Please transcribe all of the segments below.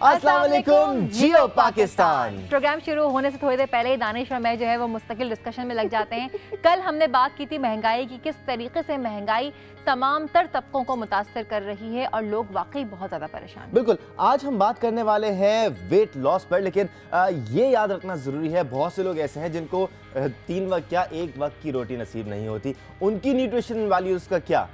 अस्सलाम वालेकुम, जियो पाकिस्तान। प्रोग्राम शुरू होने से थोड़ी देर पहले ही दानिश और मैं जो है वो मुस्तकिल डिस्कशन में लग जाते हैं। कल हमने बात की थी महंगाई की, किस तरीके से महंगाई तमाम तर तबकों को मुतासर कर रही है और लोग वाकई बहुत ज़्यादा परेशान। बिल्कुल, आज हम बात करने वाले हैं वेट लॉस पर, लेकिन ये याद रखना ज़रूरी है, बहुत से लोग ऐसे हैं जिनको 3 वक्त या 1 वक्त की रोटी नसीब नहीं होती। उनकी न्यूट्रिशन वैल्यूज़ का क्या?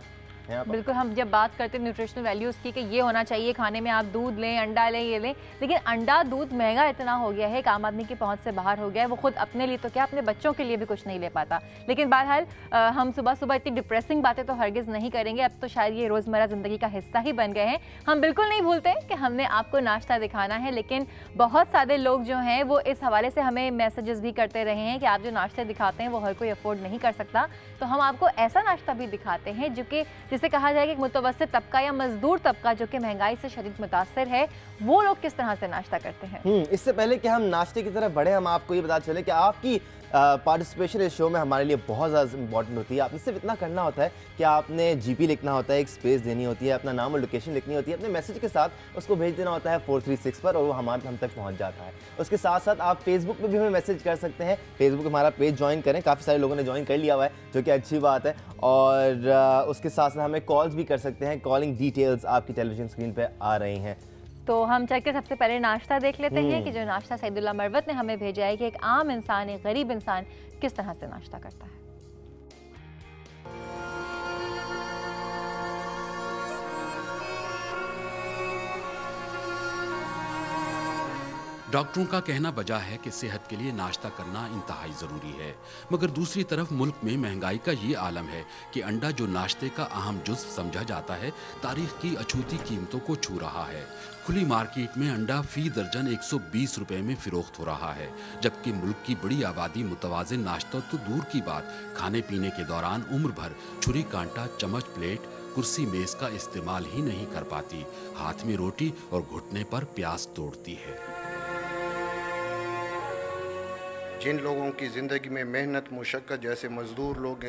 बिल्कुल, हम जब बात करते हैं न्यूट्रिशनल वैल्यूज़ की कि ये होना चाहिए खाने में, आप दूध लें, अंडा लें, ये लें, लेकिन अंडा दूध महंगा इतना हो गया है कि आम आदमी की पहुंच से बाहर हो गया है। वो खुद अपने लिए तो क्या, अपने बच्चों के लिए भी कुछ नहीं ले पाता। लेकिन बहरहाल हम सुबह सुबह इतनी डिप्रेसिंग बातें तो हरगिज़ नहीं करेंगे। अब तो शायद ये रोज़मर्रा ज़िंदगी का हिस्सा ही बन गए हैं। हम बिल्कुल नहीं भूलते कि हमने आपको नाश्ता दिखाना है, लेकिन बहुत सारे लोग जो हैं वो इस हवाले से हमें मैसेजेस भी करते रहे हैं कि आप जो नाश्ते दिखाते हैं वो हर कोई अफोर्ड नहीं कर सकता। तो हम आपको ऐसा नाश्ता भी दिखाते हैं जो कि जिसे कहा जाए कि मुतवस्सित तबका या मजदूर तबका जो कि महंगाई से शदीद मुतासर है, वो लोग किस तरह से नाश्ता करते हैं। इससे पहले कि हम नाश्ते की तरफ बढ़े, हम आपको ये बता चले कि आपकी पार्टिसिपेशन इस शो में हमारे लिए बहुत ज़्यादा इंपॉर्टेंट होती है। आपने सिर्फ इतना करना होता है कि आपने जीपी लिखना होता है, एक स्पेस देनी होती है, अपना नाम और लोकेशन लिखनी होती है, अपने मैसेज के साथ उसको भेज देना होता है 436 पर और वो हम तक पहुंच जाता है। उसके साथ साथ आप फेसबुक पे भी हमें मैसेज कर सकते हैं। फेसबुक हमारा पेज ज्वाइन करें, काफ़ी सारे लोगों ने ज्वाइन कर लिया हुआ है जो कि अच्छी बात है। और उसके साथ साथ हमें कॉल्स भी कर सकते हैं। कॉलिंग डिटेल्स आपकी टेलीविजन स्क्रीन पर आ रही हैं। तो हम चल के सबसे पहले नाश्ता देख लेते हैं कि जो नाश्ता सईदुल्लाह मरवत ने हमें भेजा है कि एक आम इंसान, एक गरीब इंसान किस तरह से नाश्ता करता है। डॉक्टरों का कहना बजा है कि सेहत के लिए नाश्ता करना इंतहाई ज़रूरी है, मगर दूसरी तरफ मुल्क में महंगाई का ये आलम है कि अंडा जो नाश्ते का अहम जुज़्व समझा जाता है, तारीख की अछूती कीमतों को छू रहा है। खुली मार्केट में अंडा फी दर्जन 120 रुपए में फ़रोख्त हो रहा है, जबकि मुल्क की बड़ी आबादी मुतवाज़िन नाश्ता तो दूर की बात, खाने पीने के दौरान उम्र भर छुरी कांटा, चम्मच, प्लेट, कुर्सी मेज़ का इस्तेमाल ही नहीं कर पाती। हाथ में रोटी और घुटने पर प्यास तोड़ती है। जिन लोगों की ज़िंदगी में मेहनत मुशक्क़त जैसे मज़दूर लोग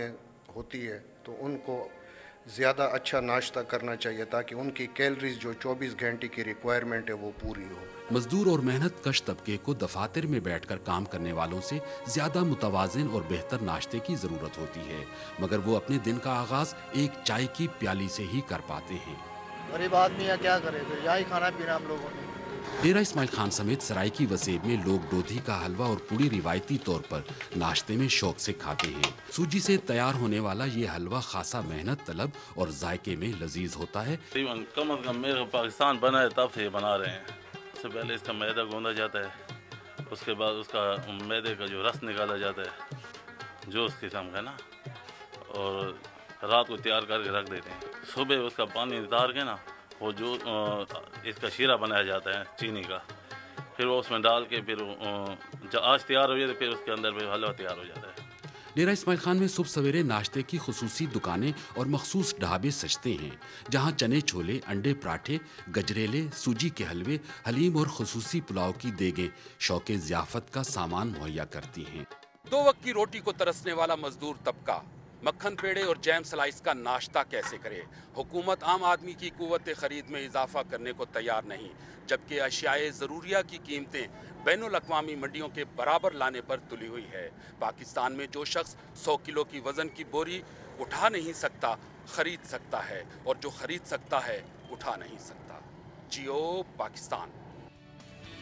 होती है, तो उनको ज़्यादा अच्छा नाश्ता करना चाहिए ताकि उनकी कैलोरीज जो 24 घंटे की रिक्वायरमेंट है वो पूरी हो। मजदूर और मेहनत कश तबके को दफातर में बैठकर काम करने वालों से ज़्यादा मुतवाज़िन और बेहतर नाश्ते की ज़रूरत होती है, मगर वो अपने दिन का आगाज़ एक चाय की प्याली से ही कर पाते हैं। गरीब आदमी या क्या करे, तो यही खाना पीना हम लोगों ने। डेरा इस्माइल खान समेत सराइकी वसेब में लोग डोधी का हलवा और पूड़ी रिवायती तौर पर नाश्ते में शौक से खाते हैं। सूजी से तैयार होने वाला ये हलवा खासा मेहनत तलब और जायके में लजीज होता है। कम अज कम मेरे पाकिस्तान बना है तब से ये बना रहे हैं। उससे पहले इसका मैदा गूंदा जाता है, उसके बाद उसका मैदे का जो रस निकाला जाता है जो उस किस्म का ना, और रात को तैयार करके रख देते हैं। सुबह उसका पानी उतार के ना वो जो इसका शीरा बनाया जाता है चीनी का, फिर वो उसमें डाल के फिर जब आज तैयार हो जाए तो फिर उसके अंदर भी हलवा तैयार हो जाता है। डेरा इस्माइल खान में सुबह सवेरे नाश्ते की खुसूसी दुकानें और मखसूस ढाबे सजते हैं, जहां चने छोले, अंडे पराठे, गजरेले, सूजी के हलवे, हलीम और खुसूसी पुलाव की देगें शौके ज़ियाफत का सामान मुहैया करती हैं। 2 वक्त की रोटी को तरसने वाला मजदूर तबका मक्खन पेड़े और जैम स्लाइस का नाश्ता कैसे करे? हुकूमत आम आदमी की कुव्वत खरीद में इजाफा करने को तैयार नहीं, जबकि अशियाए ज़रूरिया की कीमतें बैनुल अक़वामी मंडियों के बराबर लाने पर तुली हुई है। पाकिस्तान में जो शख्स 100 किलो की वज़न की बोरी उठा नहीं सकता, खरीद सकता है, और जो खरीद सकता है उठा नहीं सकता। जियो पाकिस्तान।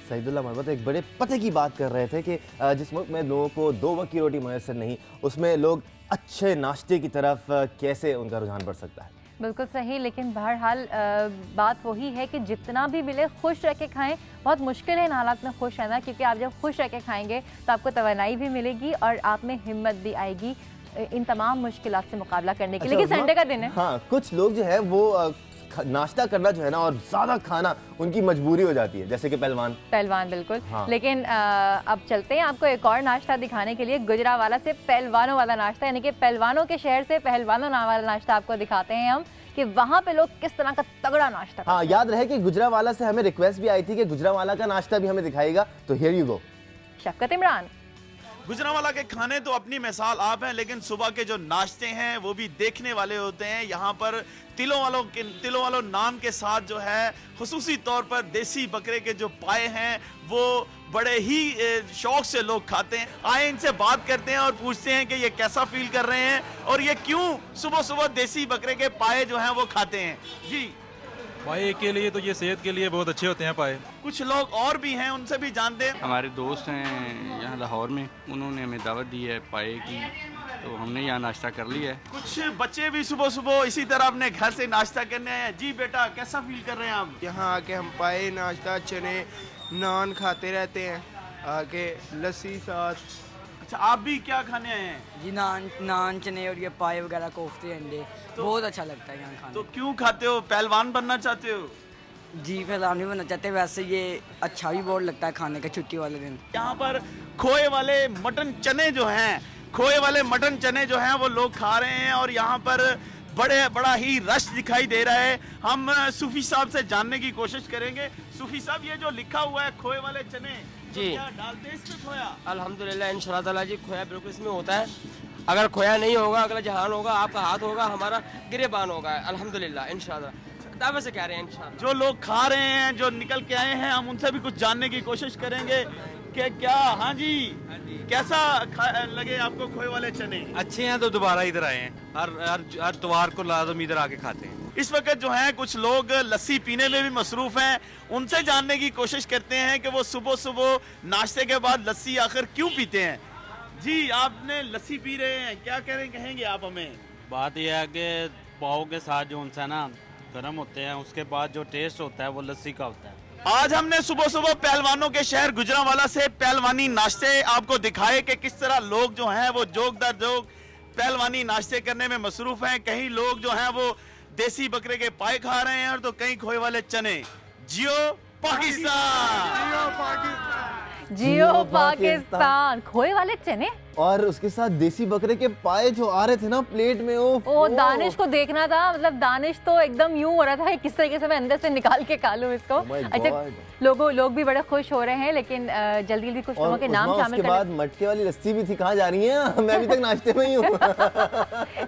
सईदुल्लाह मरवत एक बड़े पते की बात कर रहे थे कि जिस मुल्क में लोगों को 2 वक्त की रोटी मुयसर नहीं, उसमें लोग अच्छे नाश्ते की तरफ कैसे उनका रुझान बढ़ सकता है। बिल्कुल सही, लेकिन बहरहाल बात वही है कि जितना भी मिले खुश रह के खाएं। बहुत मुश्किल है इन हालात में खुश रहना, क्योंकि आप जब खुश रह के खाएंगे तो आपको तवानाई भी मिलेगी और आप में हिम्मत भी आएगी इन तमाम मुश्किलात से मुकाबला करने के लिए। लेकिन संडे का दिन है। हाँ, कुछ लोग जो है वो नाश्ता करना जो है ना और ज़्यादा खाना उनकी मजबूरी हो जाती है, जैसे कि पहलवान बिल्कुल। हाँ। लेकिन अब चलते हैं आपको एक और नाश्ता दिखाने के लिए। गुजरावाला से पहलवानों वाला नाश्ता, यानी कि पहलवानों के शहर से पहलवानों वाला नाश्ता आपको दिखाते हैं हम कि वहाँ पे लोग किस तरह का तगड़ा नाश्ता। हाँ, याद रहे कि गुजरावाला से हमें रिक्वेस्ट भी आई थी कि गुजरावाला का नाश्ता भी हमें दिखाएगा, तो हियर यू गो। शफकत इमरान। गुजरांवाला के खाने तो अपनी मिसाल आप हैं, लेकिन सुबह के जो नाश्ते हैं वो भी देखने वाले होते हैं। यहाँ पर तिलों वालों नाम के साथ जो है खुसूसी तौर पर देसी बकरे के जो पाए हैं वो बड़े ही शौक से लोग खाते हैं। आए इनसे बात करते हैं और पूछते हैं कि ये कैसा फील कर रहे हैं और ये क्यों सुबह सुबह देसी बकरे के पाए जो हैं वो खाते हैं। जी, पाए के लिए तो ये सेहत के लिए बहुत अच्छे होते हैं पाए। कुछ लोग और भी हैं, उनसे भी जानते हैं। हमारे दोस्त हैं यहाँ लाहौर में, उन्होंने हमें दावत दी है पाए की, तो हमने यहाँ नाश्ता कर लिया है। कुछ बच्चे भी सुबह सुबह इसी तरह अपने घर से नाश्ता करने आए हैं। जी बेटा, कैसा फील कर रहे हैं आप? यहाँ आके हम पाए नाश्ता चने नान खाते रहते हैं, आके लस्सी साथ। अच्छा, आप भी क्या खाने आए हैं? जी नान चने और ये पाए वगैरह कोफ्ते अंडे तो बहुत अच्छा लगता है यहाँ खाने। तो क्यों खाते हो? पहलवान बनना चाहते हो? जी पहलवान नहीं बनना चाहते, वैसे ये अच्छा भी बहुत लगता है खाने का छुट्टी वाले दिन। यहाँ पर खोए वाले मटन चने जो हैं, खोए वाले मटन चने जो हैं वो लोग खा रहे हैं और यहाँ पर बड़ा ही रश दिखाई दे रहा है। हम सूफी साहब से जानने की कोशिश करेंगे। सूफी साहब, ये जो लिखा हुआ है खोए वाले चने, जी तो क्या डालते हैं इसमें खोया? अल्हम्दुलिल्लाह इंशाअल्लाह ताला जी, खोया बिल्कुल इसमें होता है। अगर खोया नहीं होगा, अगला जहान होगा, आपका हाथ होगा, हमारा गिरेबान होगा। अल्हम्दुलिल्लाह इंशाअल्लाह, दावे से कह रहे हैं इंशाअल्लाह। जो लोग खा रहे हैं, जो निकल के आए हैं, हम उनसे भी कुछ जानने की कोशिश करेंगे कि क्या। हाँ जी, कैसा लगे आपको खोए वाले चने? अच्छे हैं तो दोबारा इधर आए हैं, हर त्योहार को लाजम इधर आके खाते हैं। इस वक्त जो है कुछ लोग लस्सी पीने में भी मसरूफ हैं, उनसे जानने की कोशिश करते हैं कि वो सुबह सुबह नाश्ते के बाद लस्सी आखिर क्यों पीते हैं। जी, आपने लस्सी पी रहे हैं, क्या कहेंगे आप हमें? बात यह है कि पाव के साथ जो उनसे ना गर्म होते हैं, उसके बाद जो टेस्ट होता है वो लस्सी का होता है। आज हमने सुबह सुबह पहलवानों के शहर गुजरांवाला से पहलवानी नाश्ते आपको दिखाए कि किस तरह लोग जो हैं वो जोग दर जोग पहलवानी नाश्ते करने में मसरूफ हैं। कहीं लोग जो हैं वो देसी बकरे के पाए खा रहे हैं और तो कहीं खोए वाले चने। जियो पाकिस्तान, जियो पाकिस्तान। खोए वाले चने और उसके साथ देसी बकरे के पाए जो आ रहे थे ना प्लेट में, ओ दानिश को देखना था, मतलब दानिश तो एकदम यूं हो रहा था किस तरीके से मैं अंदर से निकाल के खा लूं इसको। अच्छा, लोग भी बड़े खुश हो रहे हैं, लेकिन जल्दी कुछ लोगों के नाम शामिल उसके बाद मटके वाली लस्सी भी थी, कहाँ जा रही हैं? मैं अभी तक नाश्ते में ही हूँ।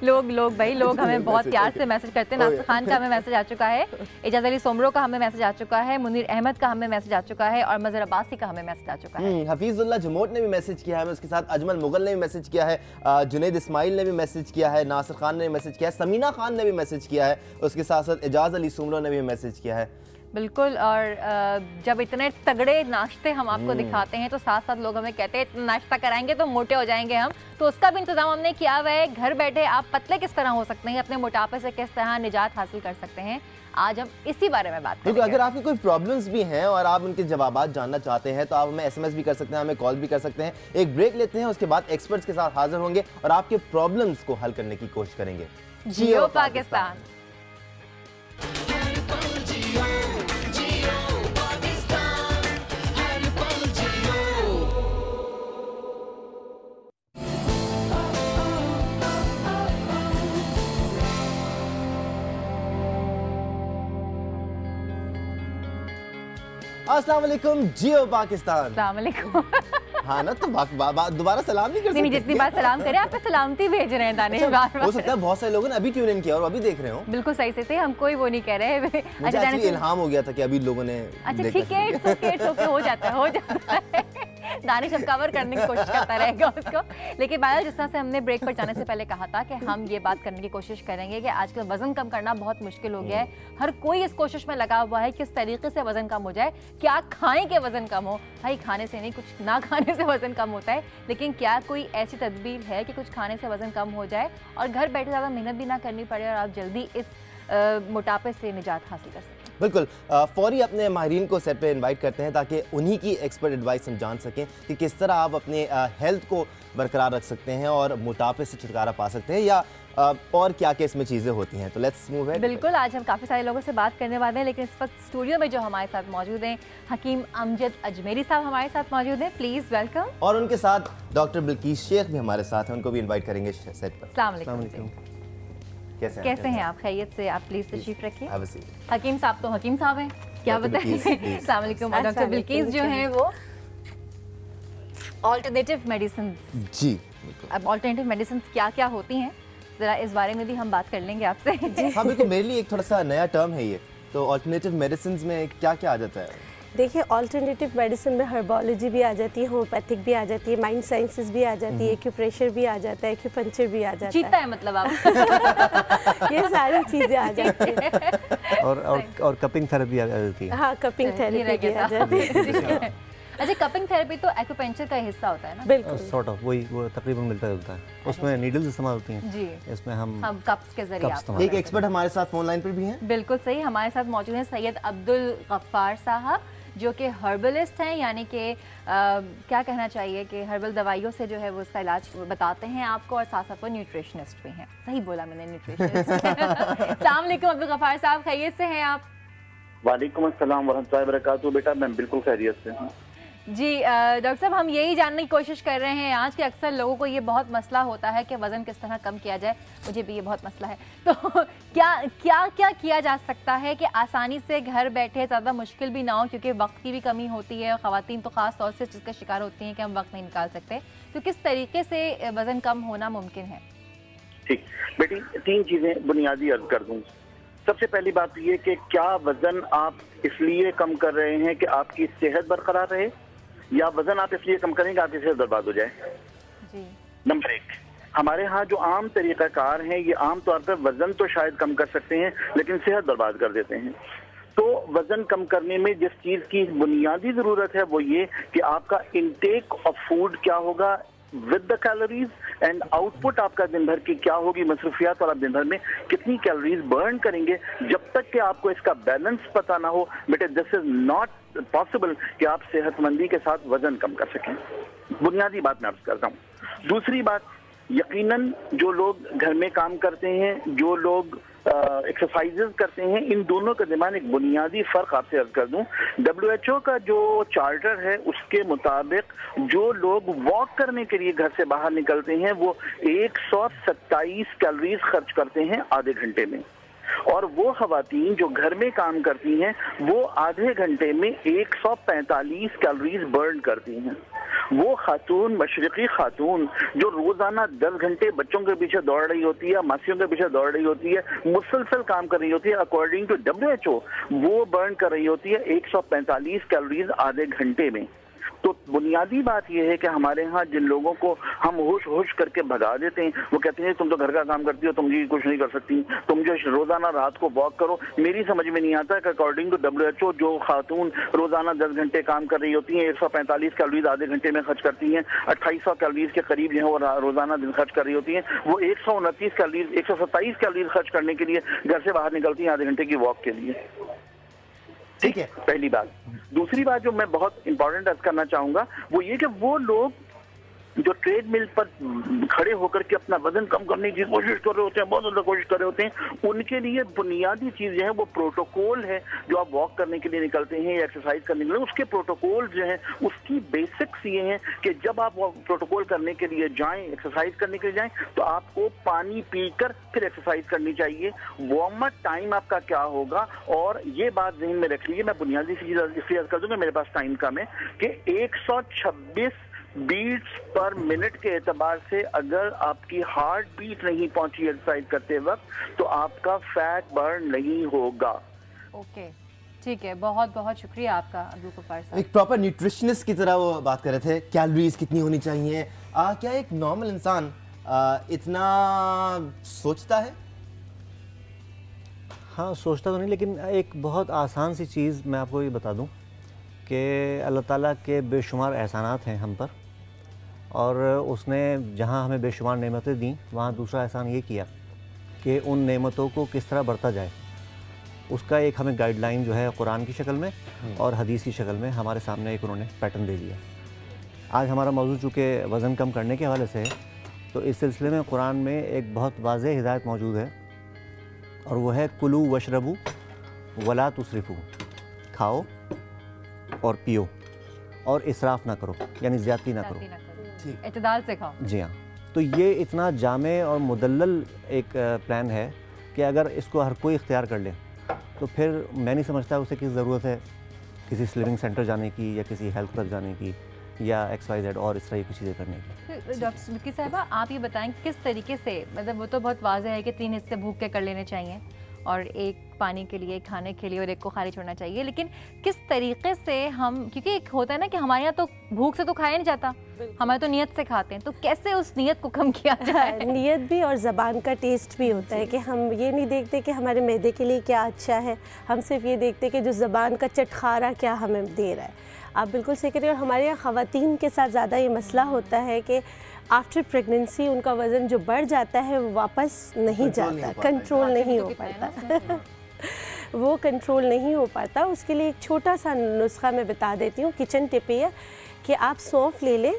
लोग हमें बहुत प्यार से मैसेज करते हैं। नासिर खान का हमें मैसेज आ चुका है, एजाज अली सोमरो का हमें मैसेज आ चुका है, मुनीर अहमद का हमें मैसेज आ चुका है और मजहर अब्बासी का हमें मैसेज आ चुका है। हफीजुल्लाह जमोट ने भी मैसेज किया है, उसके साथ अजमल मुगल ने भी मैसेज किया है, जुनैद इस्माइल ने भी मैसेज किया है, नासिर खान ने मैसेज किया है, समीना खान ने भी मैसेज किया है, उसके साथ साथ एजाज अली सुमरो ने भी मैसेज किया है। बिल्कुल, और जब इतने तगड़े नाश्ते हम आपको दिखाते हैं तो साथ साथ लोग हमें कहते हैं इतना नाश्ता कराएंगे तो मोटे हो जाएंगे हम, तो उसका भी इंतजाम हमने किया हुआ है। घर बैठे आप पतले किस तरह हो सकते हैं, अपने मोटापे से किस तरह निजात हासिल कर सकते हैं, आज हम इसी बारे में बात करेंगे। अगर आपकी कोई प्रॉब्लम्स भी हैं और आप उनके जवाब जानना चाहते हैं तो आप हमें SMS भी कर सकते हैं, हमें कॉल भी कर सकते हैं। एक ब्रेक लेते हैं, उसके बाद एक्सपर्ट्स के साथ हाजिर होंगे और आपके प्रॉब्लम्स को हल करने की कोशिश करेंगे। जियो पाकिस्तान। अस्सलाम वालेकुम, जियो पाकिस्तान। अस्सलाम वालेकुम। हाँ ना, तो दोबारा सलाम नहीं कर सकते? नहीं, जितनी बार सलाम करें आप पे सलामती भेज रहे हैं दानिश। हो सकता है बहुत सारे लोगों ने अभी ट्यून इन किया और अभी देख रहे हो। बिल्कुल सही से थे, हम कोई वो नहीं कह रहे। मुझे एक्चुअली इल्हाम हो गया था कि अभी लोगों ने। अच्छा ठीक है, इट्स ओके, हो जाता है। दानिश अब कवर करने की कोशिश करता रहेगा उसको। लेकिन बादल, जिस तरह से हमने ब्रेक पर जाने से पहले कहा था कि हम ये बात करने की कोशिश करेंगे कि आजकल वजन कम करना बहुत मुश्किल हो गया है। हर कोई इस कोशिश में लगा हुआ है किस तरीके से वजन कम हो जाए, क्या खाएं कि वजन कम हो। भाई खाने से नहीं, कुछ ना खाने से वजन कम होता है, लेकिन क्या कोई ऐसी तदबीर है कि कुछ खाने से वजन कम हो जाए और घर बैठे ज़्यादा मेहनत भी ना करनी पड़े और आप जल्दी इस मोटापे से निजात हासिल कर सकें? बिल्कुल, फौरी अपने माहिरीन को सेट पे इनवाइट करते हैं ताकि उन्हीं की एक्सपर्ट एडवाइस हम जान सकें कि किस तरह आप अपने हेल्थ को बरकरार रख सकते हैं और मोटापे से छुटकारा पा सकते हैं, या और क्या क्या इसमें चीज़ें होती हैं। तो लेट्स मूव अहेड। बिल्कुल, आज हम काफ़ी सारे लोगों से बात करने वाले हैं, लेकिन इस वक्त स्टूडियो में जो हमारे साथ मौजूद हैं, हकीम अमजद अजमेरी साहब हमारे साथ मौजूद हैं, प्लीज़ वेलकम। और उनके साथ डॉक्टर बिल्किस शेख भी हमारे साथ हैं, उनको भी इनवाइट करेंगे सेट पर। अस्सलाम वालेकुम। कैसे हैं आप? खैरियत से? आप प्लीज तशरीफ रखिए। हकीम साहब तो हकीम साहब हैं, क्या बताएं। अस्सलाम वालेकुम। डॉक्टर बिल्किस जो हैं वो ऑल्टरनेटिव मेडिसिन जी, अब ऑल्टरनेटिव मेडिसिन क्या क्या होती हैं, ज़रा इस बारे में भी हम बात कर लेंगे आपसे। हाँ बिल्कुल, मेरे लिए एक थोड़ा सा नया टर्म है ये, तो ऑल्टरनेटिव मेडिसिन में क्या क्या आ जाता है? देखिए, ऑल्टरनेटिव मेडिसिन में हर्बोलॉजी भी आ जाती है, होम्योपैथिक भी आ जाती है, माइंड साइंसेस भी आ जाती है, एक्यूप्रेशर भी आ जाता है, एक्यूपंक्चर भी आ जाता है। जीता है मतलब आप। ये सारी चीज़ें आ जाती हैं। और कपिंग थेरेपी आ जाती है। हाँ, कपिंग थेरेपी भी आ जाती है। अच्छा, कपिंग थेरेपी तो एक्यूपेंचर का हिस्सा होता है ना? बिल्कुल, सॉर्ट ऑफ वही, वो तकरीबन मिलता जुलता है। उसमें नीडल्स इस्तेमाल होती हैं जी, इसमें हम कप्स के जरिए। एक एक्सपर्ट हमारे साथ फोन लाइन पर भी हैं। बिल्कुल सही, हमारे साथ मौजूद हैं सैयद अब्दुल गफ्फार साहब, जो कि हर्बलिस्ट हैं, यानी कि क्या कहना चाहिए कि हर्बल दवाइयों से जो है वो उसका इलाज बताते हैं आपको, और साथ साथ वो न्यूट्रिशनिस्ट भी हैं। सही बोला मैंने, न्यूट्रिशनिस्ट। अस्सलाम वालेकुम अब्दुल गफ्फार साहब, खैरियत से हैं आप? वालेकुम अस्सलाम वरहमतुल्लाहि वबरकातुहू। बेटा मैं बिल्कुल खैरियत से हूँ जी। डॉक्टर साहब, हम यही जानने की कोशिश कर रहे हैं आज कि अक्सर लोगों को ये बहुत मसला होता है कि वज़न किस तरह कम किया जाए। मुझे भी ये बहुत मसला है, तो क्या किया जा सकता है कि आसानी से घर बैठे, ज़्यादा मुश्किल भी ना हो, क्योंकि वक्त की भी कमी होती है और ख़वातीन तो ख़ास तौर से जिसका शिकार होती हैं कि हम वक्त नहीं निकाल सकते, तो किस तरीके से वज़न कम होना मुमकिन है? ठीक बेटी, 3 चीज़ें बुनियादी अर्ज कर दूँ। सबसे पहली बात ये कि क्या वज़न आप इसलिए कम कर रहे हैं कि आपकी सेहत बरकरार रहे, या वजन आप इसलिए कम करेंगे आपकी सेहत बर्बाद हो जाए? नंबर 1, हमारे यहाँ जो आम तरीक़ाकार हैं, ये आम तौर पर वजन तो शायद कम कर सकते हैं लेकिन सेहत बर्बाद कर देते हैं। तो वजन कम करने में जिस चीज़ की बुनियादी ज़रूरत है वो ये कि आपका इनटेक ऑफ फूड क्या होगा with the calories, and output आपका दिन भर की क्या होगी, मसरूफियात, और आप दिन भर में कितनी कैलोरीज बर्न करेंगे। जब तक कि आपको इसका बैलेंस पता ना हो बेटे, दिस इज नॉट पॉसिबल कि आप सेहतमंदी के साथ वजन कम कर सकें। बुनियादी बात मैं अर्ज करता हूँ। दूसरी बात, यकीनन जो लोग घर में काम करते हैं, जो लोग एक्सरसाइजेज करते हैं, इन दोनों के दरमियान एक बुनियादी फर्क आपसे अर्ज कर दूं। WHO का जो चार्टर है उसके मुताबिक जो लोग वॉक करने के लिए घर से बाहर निकलते हैं वो 127 कैलोरीज खर्च करते हैं आधे घंटे में, और वो खवातीन जो घर में काम करती हैं वो आधे घंटे में 145 कैलोरीज बर्न करती हैं। वो खातून, मशरिकी खातून जो रोजाना 10 घंटे बच्चों के पीछे दौड़ रही होती है, मासियों के पीछे दौड़ रही होती है, मुसलसल काम कर रही होती है, अकॉर्डिंग टू WHO वो बर्न कर रही होती है 145 कैलोरीज आधे घंटे में। तो बुनियादी बात यह है कि हमारे यहाँ जिन लोगों को हम होश होश करके भगा देते हैं, वो कहते हैं तुम तो घर का काम करती हो, तुम जी कुछ नहीं कर सकती, तुम जो रोजाना रात को वॉक करो। मेरी समझ में नहीं आता कि अकॉर्डिंग टू WHO जो खातून रोजाना 10 घंटे काम कर रही होती हैं, 145 कैलोरीज आधे घंटे में खर्च करती हैं, 2800 कैलोरीज के करीब जो है वो रोजाना दिन खर्च कर रही होती हैं, वो 129 कैलोरीज 127 कैलोरीज खर्च करने के लिए घर से बाहर निकलती हैं आधे घंटे की वॉक के लिए। ठीक है, पहली बात। दूसरी बात जो मैं बहुत इंपॉर्टेंट अर्ज करना चाहूंगा वो ये कि वो लोग जो ट्रेडमिल पर खड़े होकर के अपना वजन कम करने की कोशिश कर रहे होते हैं, बहुत ज्यादा कोशिश कर रहे होते हैं, उनके लिए बुनियादी चीज जो है वो प्रोटोकॉल है। जो आप वॉक करने के लिए निकलते हैं या एक्सरसाइज करने के लिए, उसके प्रोटोकॉल जो है उसकी बेसिक्स ये हैं कि जब आप प्रोटोकॉल करने के लिए जाएं, एक्सरसाइज करने के लिए जाएं, तो आपको पानी पीकर फिर एक्सरसाइज करनी चाहिए। वार्म अप टाइम आपका क्या होगा, और ये बात ज़हन में रख लीजिए, मैं बुनियादी चीज इसलिए कर दूंगा, मेरे पास टाइम कम है, कि 126 बीट्स पर मिनट के एतबार से अगर आपकी हार्ट बीट नहीं पहुंची एक्सरसाइज करते वक्त, तो आपका फैट बर्न नहीं होगा। ओके, ठीक है, बहुत बहुत शुक्रिया आपका अब्दुल गफ्फार साहब। एक प्रॉपर न्यूट्रिशनिस्ट की तरह वो बात कर रहे थे, कैलोरीज कितनी होनी चाहिए। क्या एक नॉर्मल इंसान इतना सोचता है? हाँ, सोचता तो नहीं, लेकिन एक बहुत आसान सी चीज़ मैं आपको ये बता दूं कि अल्लाह ताला के बेशुमार एहसानात हैं हम पर, और उसने जहाँ हमें बेशुमार नेमतें दी वहाँ दूसरा एहसान ये किया कि उन नेमतों को किस तरह बढ़ता जाए, उसका एक हमें गाइडलाइन जो है कुरान की शक्ल में और हदीस की शक्ल में हमारे सामने एक उन्होंने पैटर्न दे दिया। आज हमारा मौजूद चूँकि वज़न कम करने के हवाले से है, तो इस सिलसिले में कुरान में एक बहुत वाज़ेह हिदायत मौजूद है, और वो है कुलू वशरबू वला तुसरिफू, खाओ और पियो और इसराफ ना करो, यानी ज़्यादती ना करो, इत्तेदाल से खाओ। जी हाँ, तो ये इतना जामे और मुदल्लल एक प्लान है कि अगर इसको हर कोई इख्तियार कर ले तो फिर मैं नहीं समझता उसे किस ज़रूरत है किसी स्लिमिंग सेंटर जाने की या किसी हेल्थ क्लब जाने की या XYZ और इस तरह की कुछ चीज़ें करने की। डॉक्टर विक्की साहिबा, आप ये बताएं किस तरीके से, मतलब वो तो बहुत वाज़ेह है कि 3 हिस्से भूख के कर लेने चाहिए और एक पानी के लिए, खाने के लिए और एक को खाली छोड़ना चाहिए, लेकिन किस तरीके से हम, क्योंकि एक होता है ना कि हमारे यहाँ तो भूख से तो खाया नहीं जाता, हमारे तो नियत से खाते हैं, तो कैसे उस नियत को कम किया जाए? नियत भी और ज़बान का टेस्ट भी होता है कि हम ये नहीं देखते कि हमारे मैदे के लिए क्या अच्छा है, हम सिर्फ ये देखते कि जो ज़बान का चटखारा क्या हमें दे रहा है। आप बिल्कुल सही कह रहे हैं। और हमारे यहाँ ख़वातीन के साथ ज़्यादा ये मसला होता है कि आफ्टर प्रेगनेंसी उनका वज़न जो बढ़ जाता है वो वापस नहीं जाता, कंट्रोल नहीं हो पाता वो कंट्रोल नहीं हो पाता। उसके लिए एक छोटा सा नुस्खा मैं बता देती हूँ, किचन टिप है कि आप सौंफ ले लें।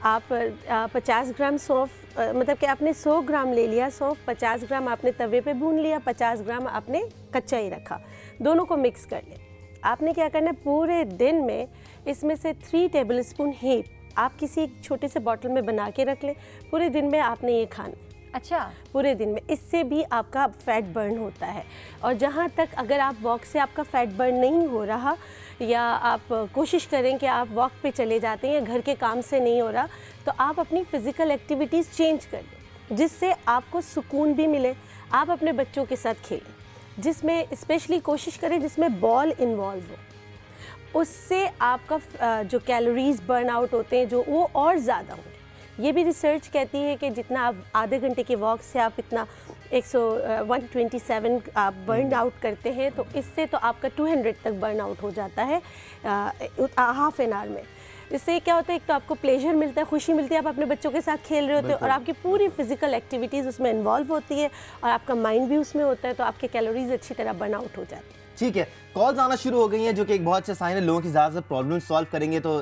आप 50 ग्राम सौंफ, मतलब कि आपने 100 ग्राम ले लिया सौंफ, 50 ग्राम आपने तवे पे भून लिया, 50 ग्राम आपने कच्चा ही रखा, दोनों को मिक्स कर लें। आपने क्या करना है, पूरे दिन में इसमें से 3 टेबलस्पून हींग आप किसी एक छोटे से बॉटल में बना के रख लें। पूरे दिन में आपने ये खाना। अच्छा, पूरे दिन में। इससे भी आपका फ़ैट बर्न होता है। और जहाँ तक अगर आप वॉक से आपका फ़ैट बर्न नहीं हो रहा, या आप कोशिश करें कि आप वॉक पे चले जाते हैं या घर के काम से नहीं हो रहा, तो आप अपनी फ़िज़िकल एक्टिविटीज़ चेंज कर लें जिससे आपको सुकून भी मिले। आप अपने बच्चों के साथ खेलें, जिसमें स्पेशली कोशिश करें जिसमें बॉल इन्वॉल्व हो। उससे आपका जो कैलोरीज़ बर्न आउट होते हैं जो वो और ज़्यादा होंगे। ये भी रिसर्च कहती है कि जितना आप आधे घंटे के वॉक से आप इतना 127 आप बर्न आउट करते हैं, तो इससे तो आपका 200 तक बर्न आउट हो जाता है हाफ एन आवर में। इससे क्या होता है, एक तो आपको प्लेजर मिलता है, खुशी मिलती है, आप अपने बच्चों के साथ खेल रहे होते हैं और आपकी पूरी फिजिकल एक्टिविटीज़ उसमें इन्वॉल्व होती है और आपका माइंड भी उसमें होता है, तो आपके कैलोरीज अच्छी तरह बर्न आउट हो जाती है। ठीक है, कॉल्स आना शुरू हो गई हैं जो कि एक बहुत अच्छा साइन है। लोगों की ज़्यादा से प्रॉब्लम सॉल्व करेंगे तो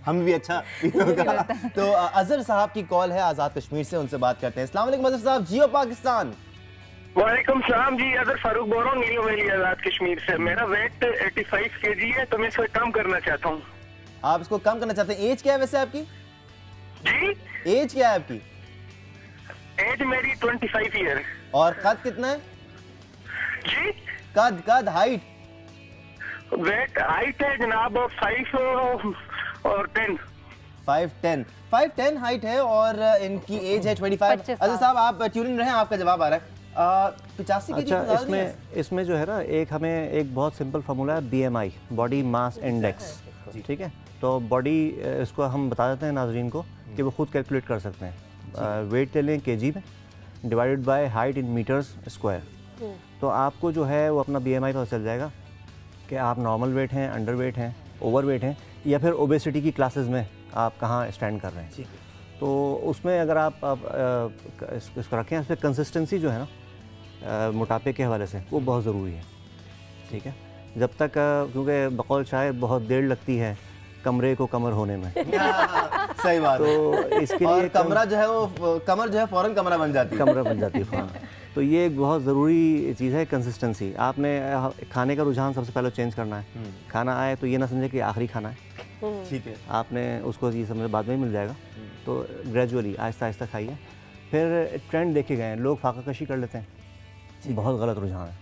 हम भी अच्छा होगा। तो अजहर साहब की कॉल है आज़ाद कश्मीर से, उनसे बात करते हैं। अस्सलाम वालेकुम अजहर साहब, जियो पाकिस्तान। वालेकुम सलाम जी, अजहर फारूक बोल रहा हूँ नीलो वैली आज़ाद कश्मीर से। मेरा वेट 85 kg है, तो मैं इसको कम करना चाहता हूँ। आप इसको कम करना चाहते हैं? एज क्या है वैसे आपकी? जी, एज क्या है आपकी? एज मेरी 25 ईयर। और कद कितना है जी? कद हाइट? वेट हाइट है जनाब 5 और 10। 5'10" हाइट है और इनकी एज है 25। अजहर साहब आप ट्यूनिंग रहे, आपका जवाब आ रहा है 85 के। अच्छा, इसमें जो है ना, एक हमें एक बहुत सिंपल फार्मूला है BMI, बॉडी मास इंडेक्स। ठीक है, तो बॉडी इसको हम बता देते हैं नाजरीन को कि वो खुद कैलकुलेट कर सकते हैं। वेट ले लें kg में, divided by height in meters square. तो आपको जो है वो अपना BMI पता चल जाएगा कि आप नॉर्मल वेट हैं, अंडर वेट हैं, ओवर वेट हैं, या फिर ओबेसिटी की क्लासेस में आप कहाँ स्टैंड कर रहे हैं। तो उसमें अगर आप इसको रखें, इस पर कंसिस्टेंसी जो है ना मोटापे के हवाले से, वो बहुत ज़रूरी है। ठीक है, जब तक क्योंकि बकौल शायर बहुत देर लगती है कमरे को कमर होने में। सही बात। तो इसके लिए कमरा जो है वो कमर जो है फ़ौरन कमरा बन जाती है। फ़ौरन। तो ये एक बहुत ज़रूरी चीज़ है कंसिस्टेंसी। आपने खाने का रुझान सबसे पहले चेंज करना है। खाना आए तो ये ना समझे कि आखिरी खाना है। ठीक है, आपने उसको ये समझ बाद में ही मिल जाएगा। तो ग्रेजुअली आहिस्ता आहिस्ता खाइए। फिर ट्रेंड देखे गए हैं, लोग फाका कशी कर लेते हैं, बहुत गलत रुझान है।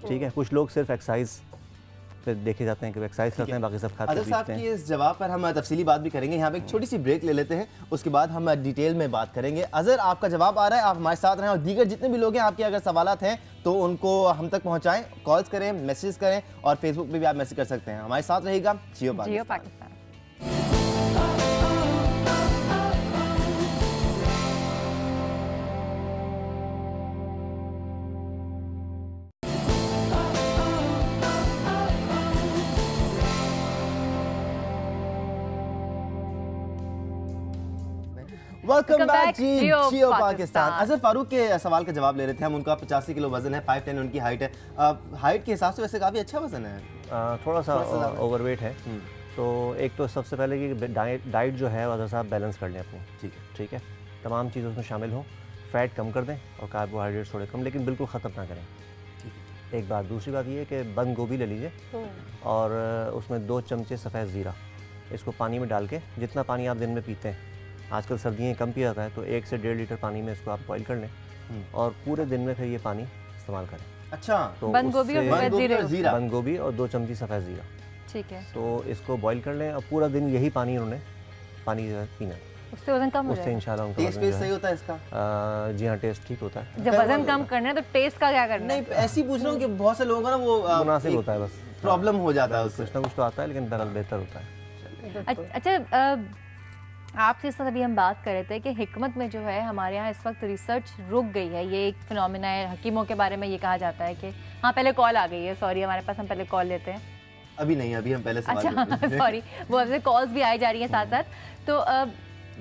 ठीक है, कुछ लोग सिर्फ एक्सरसाइज फिर देखे जाते हैं कि एक्सरसाइज करते हैं, बाकी सब खाते अजहर साहब की इस जवाब पर हम तफसीली बात भी करेंगे। यहाँ पे एक छोटी सी ब्रेक ले लेते हैं, उसके बाद हम डिटेल में बात करेंगे। अजहर, आपका जवाब आ रहा है, आप हमारे साथ रहें और दीगर जितने भी लोग हैं आपके अगर सवालात हैं तो उनको हम तक पहुँचाएँ, कॉल्स करें, मैसेज करें और फेसबुक पर भी आप मैसेज कर सकते हैं। हमारे साथ रहेगा जियो पाकिस्तान। वेलकम बैक जियो पाकिस्तान। अजहर फारूक के सवाल का जवाब ले रहे थे हम। उनका 85 किलो वजन है, 5'10" उनकी हाइट है। हाइट के हिसाब से वैसे काफ़ी अच्छा वजन है। थोड़ा सा ओवरवेट है। तो एक तो सबसे पहले कि डाइट जो है अजहर साहब बैलेंस कर लें अपनी। ठीक है, तमाम चीज़ उसमें शामिल हो, फैट कम कर दें और कार्बोहाइड्रेट थोड़े कम, लेकिन बिल्कुल ख़त्म ना करें। एक बात। दूसरी बात ये है कि बंद गोभी ले लीजिए और उसमें 2 चमचे सफ़ेद ज़ीरा, इसको पानी में डाल के, जितना पानी आप दिन में पीते हैं, आजकल सर्दियाँ कम पिया जाता है, तो 1 से 1.5 लीटर पानी में इसको आप बॉईल कर लें और पूरे दिन में फिर ये पानी इस्तेमाल करें। अच्छा, तो बंद गोभी और 2 चमची सफ़ेद ज़ीरा। ठीक है, तो इसको बॉईल कर लें और पूरा दिन यही पानी उन्होंने पानी पीना, उससे वजन कम हो उससे इंशाल्लाह उनका टेस्ट सही होता है इसका? जी हाँ, टेस्ट ठीक होता है। जब वजन कम करना है तो टेस्ट का क्या करना है? नहीं, ऐसे ही पूछ रहा हूँ कि बहुत से लोगों का ना वो मुनासिब होता है, बस प्रॉब्लम हो जाता है उससे, कुछ ना कुछ तो आता है लेकिन बेहतर होता है। अच्छा, आपसे इस अभी हम बात कर रहे थे कि हिकमत में जो है हमारे यहाँ इस वक्त रिसर्च रुक गई है, ये एक फिनोमिना है। हकीमों के बारे में ये कहा जाता है कि हाँ, पहले कॉल आ गई है, सॉरी हमारे पास, हम पहले कॉल लेते हैं। अभी नहीं, अभी हम पहले सवाल अच्छा सॉरी, वो अब से कॉल्स भी आई जा रही हैं साथ साथ। तो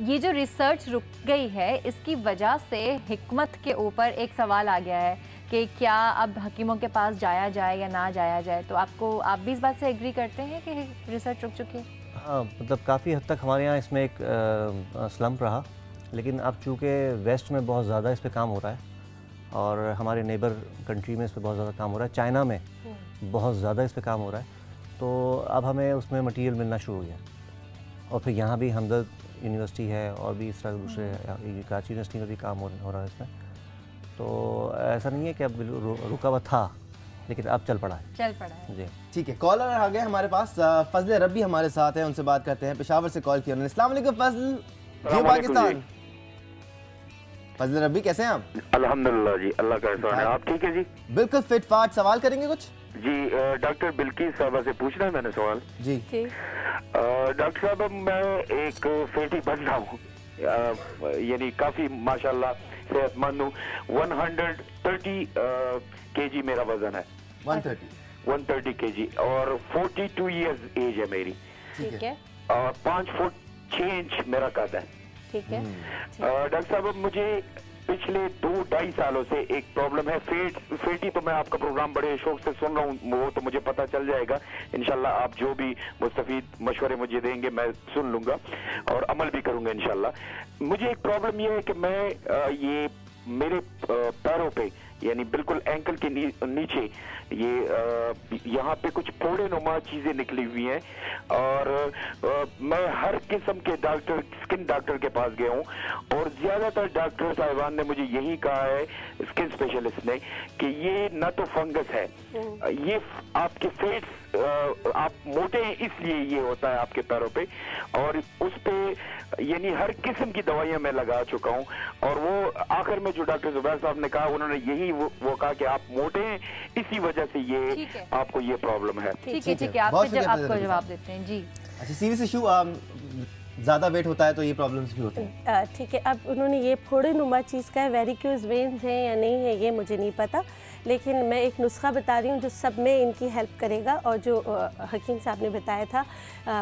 ये जो रिसर्च रुक गई है, इसकी वजह से हिकमत के ऊपर एक सवाल आ गया है कि क्या अब हकीमों के पास जाया जाए या ना जाया जाए। तो आप भी इस बात से एग्री करते हैं कि रिसर्च रुक चुकी है? हाँ, मतलब काफ़ी हद तक हमारे यहाँ इसमें एक स्लम्प रहा, लेकिन अब चूँकि वेस्ट में बहुत ज़्यादा इस पर काम हो रहा है और हमारे नेबर कंट्री में इस पर बहुत ज़्यादा काम हो रहा है, चाइना में बहुत ज़्यादा इस पर काम हो रहा है, तो अब हमें उसमें मटेरियल मिलना शुरू हो गया। और फिर यहाँ भी हमदर्द यूनिवर्सिटी है और भी इस तरह दूसरे कराची यूनिवर्सिटी में भी काम हो रहा है इसमें। तो ऐसा नहीं है कि अब रुका हुआ था, लेकिन अब चल पड़ा है जी। ठीक है, कॉलर आ गए हमारे पास, फजल रब्बी हमारे साथ हैं, उनसे बात करते हैं। पेशावर से कॉल किया उन्होंने। अस्सलाम वालेकुम फजल, जियो पाकिस्तान। फजल रब्बी कैसे हैं आप? अल्हम्दुलिल्लाह जी, अल्लाह का एहसान है। आप ठीक है जी? बिल्कुल फिट फाट। सवाल करेंगे कुछ? जी, डॉक्टर बिल्किस साहबा से पूछना है मैंने सवाल जी। डॉक्टर साहब, मैं एक फैटी बंदा हूँ, यानी काफी माशाल्लाह सेहतमंद हूँ। 130 kg मेरा वजन है। 130 kg और 42 इयर्स एज है मेरी। ठीक है। और 5 फुट 6 इंच मेरा कद है। ठीक है। डॉक्टर साहब, मुझे पिछले 2-2.5 सालों से एक प्रॉब्लम है, फेटी। तो मैं आपका प्रोग्राम बड़े शौक से सुन रहा हूँ, वो तो मुझे पता चल जाएगा इंशाल्लाह। आप जो भी मुस्तफीद मशवरे मुझे देंगे मैं सुन लूंगा और अमल भी करूंगा इंशाल्लाह। मुझे एक प्रॉब्लम ये है कि मैं ये मेरे पैरों पे, यानी बिल्कुल एंकल के नीचे ये यहाँ पे कुछ फोड़े नुमा चीजें निकली हुई हैं और मैं हर किस्म के डॉक्टर, स्किन डॉक्टर के पास गया हूँ और ज्यादातर डॉक्टर साहिबान ने मुझे यही कहा है, स्किन स्पेशलिस्ट ने, कि ये न तो फंगस है, ये आपके फेट्स, आप मोटे हैं इसलिए ये होता है आपके पैरों पे। और उस पे यानी हर किस्म की दवाइयां मैं लगा चुका हूँ और वो आखिर में जो डॉक्टर जुबैर साहब ने कहा, उन्होंने यही वो कहा कि आप मोटे हैं, इसी वजह से ये आपको ये प्रॉब्लम है। ठीक है, आपको जवाब देते हैं जी। अच्छा, सीरियस इशू, ज़्यादा वेट होता है तो ये प्रॉब्लम्स भी होती हैं। ठीक है, अब उन्होंने ये फोड़े नुमा चीज़ का है, वेरिक्यूज वेन्स हैं या नहीं है ये मुझे नहीं पता, लेकिन मैं एक नुस्खा बता रही हूँ जो सब में इनकी हेल्प करेगा। और जो हकीम साहब ने बताया था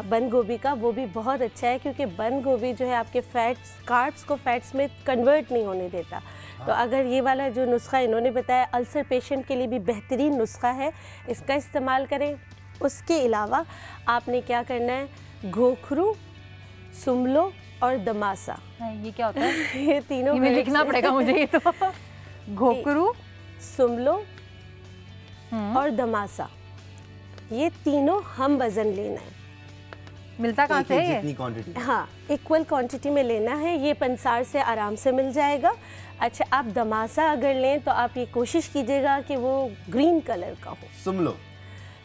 बंद गोभी का, वो भी बहुत अच्छा है, क्योंकि बंद गोभी जो है आपके फैट्स, कार्ब्स को फैट्स में कन्वर्ट नहीं होने देता। तो अगर ये वाला जो नुस्खा इन्होंने बताया, अल्सर पेशेंट के लिए भी बेहतरीन नुस्खा है, इसका इस्तेमाल करें। उसके अलावा आपने क्या करना है, घोखरू, सुमलो और दमासा। ये क्या होता है? ये तीनों ये लिखना पड़ेगा मुझे। ये तो घोखरू, सुमलो और दमासा, ये तीनों हम वजन लेना है। मिलता कहाँ से है? जितनी क्वांटिटी, हाँ, इक्वल क्वांटिटी में लेना है। ये पंसार से आराम से मिल जाएगा। अच्छा, आप दमासा अगर लें तो आप ये कोशिश कीजिएगा कि वो ग्रीन कलर का हो।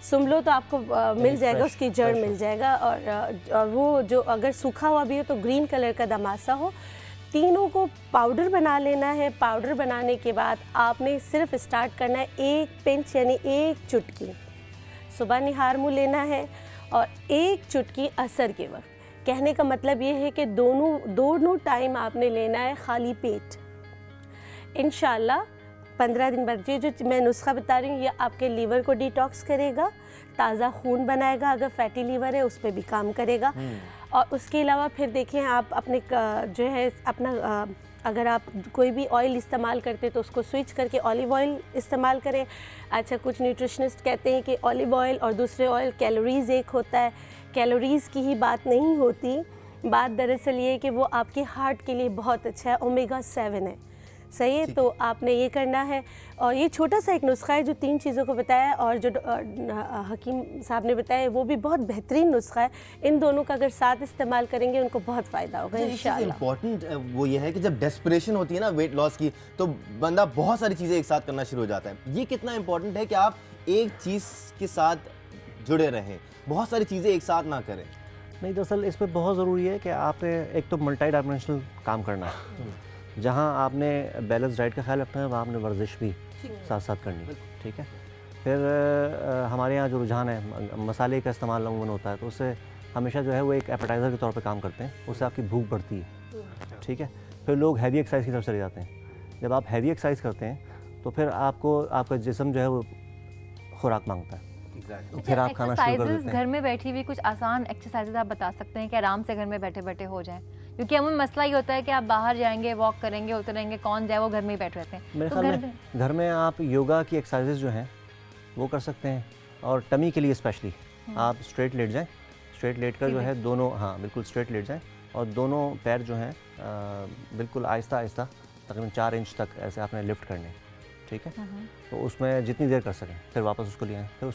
सुमलो तो आपको मिल जाएगा, उसकी जड़ मिल जाएगा। और वो जो अगर सूखा हुआ भी हो तो ग्रीन कलर का दमासा हो। तीनों को पाउडर बना लेना है। पाउडर बनाने के बाद आपने सिर्फ स्टार्ट करना है 1 पिंच यानी 1 चुटकी सुबह निहार मुँह लेना है और 1 चुटकी असर के वक्त। कहने का मतलब ये है कि दोनों टाइम आपने लेना है खाली पेट। इंशाल्लाह 15 दिन बाद ये जो मैं नुस्खा बता रही हूँ, ये आपके लीवर को डिटॉक्स करेगा, ताज़ा खून बनाएगा, अगर फैटी लीवर है उस पर भी काम करेगा। और उसके अलावा फिर देखें, आप अपने जो है अपना अगर आप कोई भी ऑयल इस्तेमाल करते तो उसको स्विच करके ऑलिव ऑयल इस्तेमाल करें। अच्छा, कुछ न्यूट्रिशनिस्ट कहते हैं कि ऑलिव ऑयल और दूसरे ऑयल कैलोरीज़ एक होता है, कैलोरीज़ की ही बात नहीं होती। बात दरअसल ये है कि वो आपके हार्ट के लिए बहुत अच्छा है, ओमेगा 7 है, सही है। तो आपने ये करना है। और ये छोटा सा एक नुस्खा है जो 3 चीज़ों को बताया, और जो हकीम साहब ने बताया वो भी बहुत बेहतरीन नुस्खा है। इन दोनों का अगर साथ इस्तेमाल करेंगे उनको बहुत फ़ायदा होगा इंशाल्लाह। इम्पॉर्टेंट वो ये है कि जब डेस्परेशन होती है ना वेट लॉस की, तो बंदा बहुत सारी चीज़ें एक साथ करना शुरू हो जाता है। ये कितना इंपॉर्टेंट है कि आप एक चीज़ के साथ जुड़े रहें, बहुत सारी चीज़ें एक साथ ना करें। नहीं, दरअसल इसमें बहुत ज़रूरी है कि आपने एक तो मल्टी डायमेंशनल काम करना है। जहाँ आपने बैलेंस डाइट का ख्याल रखना है, वहाँ आपने वर्जिश भी साथ साथ करनी है, ठीक है। फिर हमारे यहाँ जो रुझान है, मसाले का इस्तेमाल अमूमन होता है, तो उससे हमेशा जो है वो एक एपेटाइज़र के तौर पे काम करते हैं, उससे आपकी भूख बढ़ती है, ठीक है। फिर लोग हैवी एक्सरसाइज की तरफ चले जाते हैं। जब आप हैवी एक्सरसाइज करते हैं तो फिर आपका जिस्म जो है वो खुराक मांगता है, तो फिर आप खाना शुरू कर देते हैं। घर में बैठी हुई कुछ आसान एक्सरसाइजेज आप बता सकते हैं कि आराम से घर में बैठे बैठे हो जाए? क्योंकि हमें मसला ये होता है कि आप बाहर जाएंगे, वॉक करेंगे, उतरेंगे, कौन जाए, वो घर में ही बैठ रहते हैं। मेरे तो ख्याल में घर में आप योगा की एक्सरसाइजेज जो हैं वो कर सकते हैं, और टमी के लिए स्पेशली आप स्ट्रेट लेट जाएं, स्ट्रेट लेट कर जो है दोनों, हाँ बिल्कुल स्ट्रेट लेट जाएं, और दोनों पैर जो हैं बिल्कुल आहिस्ता आहिस्ता तकरीबन 4 इंच तक ऐसे आपने लिफ्ट करने, ठीक है। तो उसमें जितनी देर कर सकें, फिर वापस उसको ले आएँ, फिर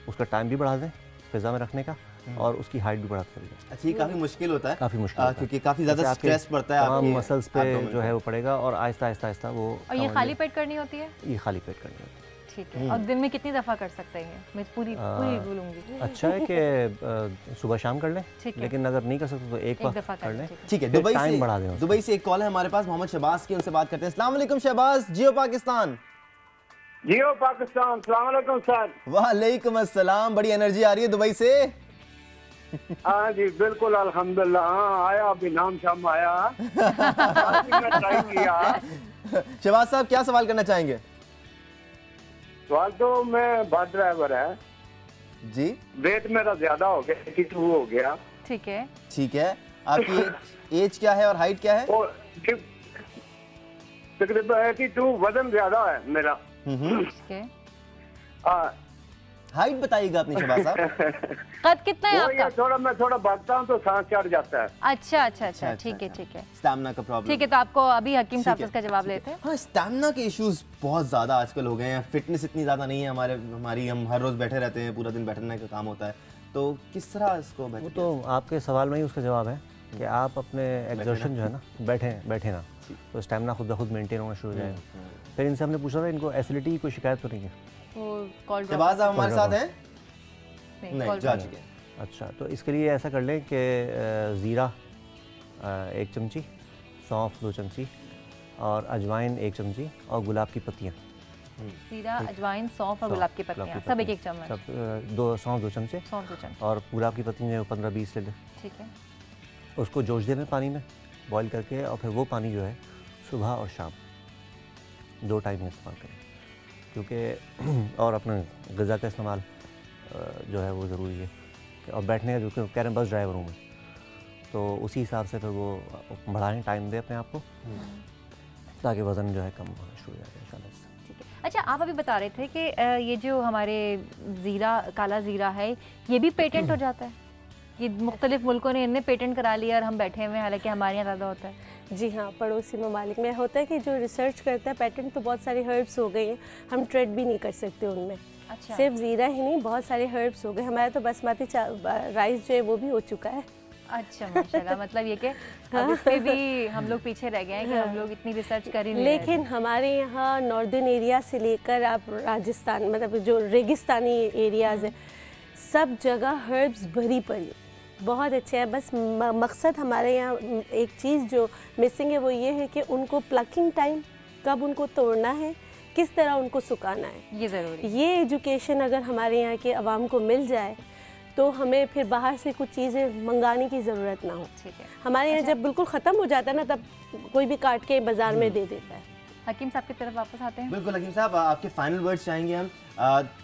उसका टाइम भी बढ़ा दें फ़िज़ा में रखने का, और उसकी हाइट भी बढ़ा दें। अच्छा, ये काफ़ी मुश्किल होता है, काफ़ी मुश्किल क्योंकि काफ़ी ज़्यादा स्ट्रेस पड़ता है आपके मसल्स पे जो है वो पड़ेगा, और आहिस्ता आहिस्ता आहिस्ता वो। और ये खाली पेट करनी होती है? ये खाली पेट करनी होती है, ठीक है। और दिन में कितनी दफ़ा कर सकते हैं? मैं पूरी बोलूँगी। अच्छा है कि सुबह शाम कर लें, लेकिन अगर नहीं कर सकते तो एक दफ़ा कर लें, ठीक है। दुबई से एक कॉल है हमारे पास, मोहम्मद शहबाज की, उनसे बात करते हैं। अस्सलाम वालेकुम शहबाज, जियो पाकिस्तान। जियो पाकिस्तान, अस्सलाम वालेकुम सर। वालेकुम अस्सलाम, बड़ी एनर्जी आ रही है दुबई से। हाँ जी बिल्कुल, अल्हम्दुलिल्लाह। हाँ आया, अभी नाम शाम आया। ट्राई किया। शहबाज साहब, क्या सवाल करना चाहेंगे? सवाल तो मैं बस ड्राइवर है जी, वेट मेरा ज्यादा हो गया, 82 हो गया। ठीक है, ठीक है। आपकी एज क्या है और हाइट क्या है? तकरीबन 82, वजन ज्यादा है मेरा। ठीक है। हाइट बताइएगा अपनी शहबाज साहब। कद कितना है आपका? मैं थोड़ा भागता हूँ तो सांस चढ़ जाता है। अच्छा, ठीक है, ठीक है। स्टैमिना का प्रॉब्लम, ठीक है। तो आपको अभी हकीम साहब इसका जवाब लेते हैं। हाँ, स्टैमिना के इश्यूज बहुत ज़्यादा आजकल हो गए हैं। फिटनेस इतनी ज़्यादा नहीं है हम हर रोज़ बैठे रहते हैं, पूरा दिन बैठने का काम होता है, तो किस तरह इसको? वो तो आपके सवाल में ही उसका जवाब है कि आप अपने एक्सर्शन जो है ना, बैठे ना, तो स्टैमिना खुद ब खुद मेंटेन होना शुरू हो जाएगा। फिर इनसे हमने पूछा था इनको एसिडिटी की कोई शिकायत तो नहीं है? शहबाज साहब हमारे साथ हैं? नहीं, जा चुके हैं। अच्छा, तो इसके लिए ऐसा कर लें कि ज़ीरा 1 चमची, सौंफ 2 चमची, और अजवाइन 1 चमची, और गुलाब की पत्तियाँ। ज़ीरा, अजवाइन, सौंफ और गुलाब की पत्तियाँ, सब 1-1 चम्मच। सब सौंफ 2 चमचे, और गुलाब की पत्तियाँ जो 15-20 ले लें, ठीक है। उसको जोश देना पानी में बॉईल करके, और फिर वो पानी जो है सुबह और शाम 2 टाइम में इस्तेमाल करें, क्योंकि और अपने ग़िज़ा का इस्तेमाल जो है वो ज़रूरी है। और बैठने का जो कह रहे हैं बस ड्राइवर हूँ मैं, तो उसी हिसाब से फिर वो बढ़ाएं, टाइम दें अपने आप को, ताकि वज़न जो है कम होना शुरू हो जाए इंशाल्लाह। ठीक है। अच्छा, आप अभी बता रहे थे कि ये जो हमारे ज़ीरा, काला ज़ीरा है, ये भी पेटेंट हो जाता है? ये मुख्तलिफ मुल्कों ने इन्हें पेटेंट करा लिया और हम बैठे हुए हैं, हालांकि हमारे यहाँ ज़्यादा होता है। जी हाँ, पड़ोसी ममालिक में होता है कि जो रिसर्च करता है, पेटेंट तो बहुत सारे हर्ब्स हो गए हैं, हम ट्रेड भी नहीं कर सकते उनमें। अच्छा। सिर्फ ज़ीरा ही नहीं, बहुत सारे हर्ब्स हो गए। हमारा तो बासमती राइस जो है वो भी हो चुका है। अच्छा, माशाल्लाह। मतलब ये कि अब इस पे भी हम लोग पीछे रह गए हैं कि हम लोग इतनी रिसर्च कर ही नहीं रहे। लेकिन हमारे यहाँ नॉर्दर्न एरिया से लेकर आप राजस्थान, मतलब जो रेगिस्तानी एरियाज़ है, सब जगह हर्ब्स भरी पड़ी, बहुत अच्छे हैं। बस मकसद हमारे यहाँ एक चीज़ जो मिसिंग है वो ये है कि उनको प्लकिंग टाइम, कब उनको तोड़ना है, किस तरह उनको सुखाना है, ये ज़रूरी। ये एजुकेशन अगर हमारे यहाँ के आवाम को मिल जाए तो हमें फिर बाहर से कुछ चीज़ें मंगाने की ज़रूरत ना हो। ठीक है। हमारे यहाँ जब बिल्कुल ख़त्म हो जाता है ना, तब कोई भी काट के बाज़ार में दे देता है। हकीम साहब की तरफ वापस आते हैं। बिल्कुल हकीम साहब, आपके फाइनल वर्ड्स चाहेंगे हम।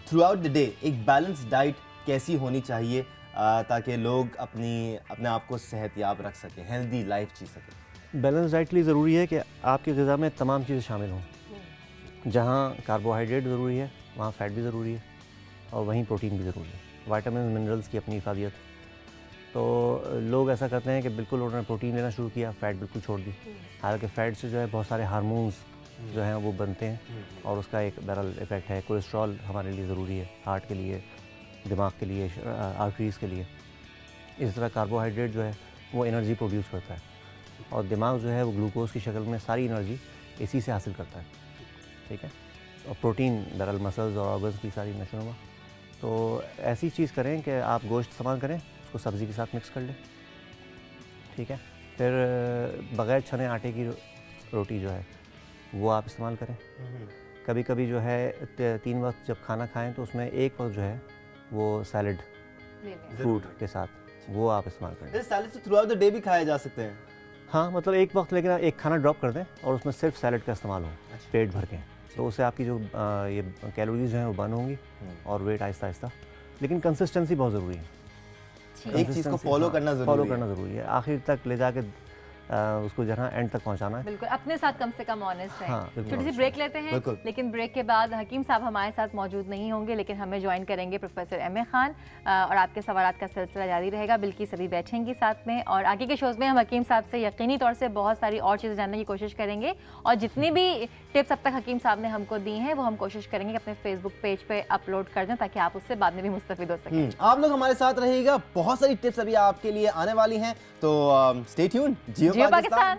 थ्रू आउट द डे एक बैलेंस डाइट कैसी होनी चाहिए ताकि लोग अपने आप को सेहतयाब रख सकें, हेल्दी लाइफ जी सकें? बैलेंस डाइट के लिए ज़रूरी है कि आपकी ग़िज़ा में तमाम चीज़ें शामिल हों। जहाँ कार्बोहाइड्रेट ज़रूरी है, वहाँ फ़ैट भी ज़रूरी है, और वहीं प्रोटीन भी ज़रूरी है। विटामिन मिनरल्स की अपनी इफादियत। तो लोग ऐसा करते हैं कि बिल्कुल उन्होंने प्रोटीन लेना शुरू किया, फ़ैट बिल्कुल छोड़ दी। हालांकि फ़ैट से जो है बहुत सारे हार्मोन्स जो हैं वो बनते हैं, और उसका एक बहरहाल इफ़ेक्ट है। कोलेस्ट्रॉल हमारे लिए ज़रूरी है, हार्ट के लिए, दिमाग के लिए, आर्टरीज़ के लिए। इस तरह कार्बोहाइड्रेट जो है वो एनर्जी प्रोड्यूस करता है, और दिमाग जो है वो ग्लूकोज की शक्ल में सारी एनर्जी इसी से हासिल करता है। ठीक है। और प्रोटीन बहरहाल मसल्स और ऑर्गन्स की सारी नशोनुमा। तो ऐसी चीज़ करें कि आप गोश्त इस्तेमाल करें, उसको सब्ज़ी के साथ मिक्स कर लें, ठीक है। फिर बग़ैर छने आटे की रोटी जो है वो आप इस्तेमाल करें। कभी कभी जो है 3 वक्त जब खाना खाएं तो उसमें एक वक्त जो है वो सैलड फ्रूट के साथ वो आप इस्तेमाल करें। सैलड तो थ्रू आउट द डे भी खाए जा सकते हैं। हाँ, मतलब एक वक्त, लेकिन एक खाना ड्रॉप कर दें और उसमें सिर्फ सैलड का इस्तेमाल हो पेट भर के, तो उससे आपकी जो ये कैलोरीज जो हैं वो बर्न होंगी और वेट आहिस्ता आहिस्ता, लेकिन कंसिस्टेंसी बहुत ज़रूरी है। एक चीज़ को फॉलो करना ज़रूरी है, आखिर तक ले जाके उसको जहाँ एंड तक पहुँचाना है। बिल्कुल, अपने साथ कम से कम ऑनेस्ट रहें। हाँ, छोटी सी ब्रेक लेते हैं, लेकिन ब्रेक के बाद हकीम साहब हमारे साथ मौजूद नहीं होंगे, लेकिन हमें ज्वाइन करेंगे प्रोफेसर एम ए खान, और आपके सवालात का सिलसिला जारी रहेगा। बिल्कि सभी बैठेंगी साथ में, और आगे के शोज़ में हम हकीम साहब से यकीनी तौर से बहुत सारी और चीज़ें जानने की कोशिश करेंगे, और जितनी भी टिप्स अब तक हकीम साहब ने हमको दी हैं वो हम कोशिश करेंगे कि अपने फेसबुक पेज पे अपलोड कर दें, ताकि आप उससे बाद में भी मुस्तफिद हो सकें। आप लोग हमारे साथ रहिएगा, बहुत सारी टिप्स अभी आपके लिए आने वाली हैं, तो स्टे ट्यून। जियो पाकिस्तान।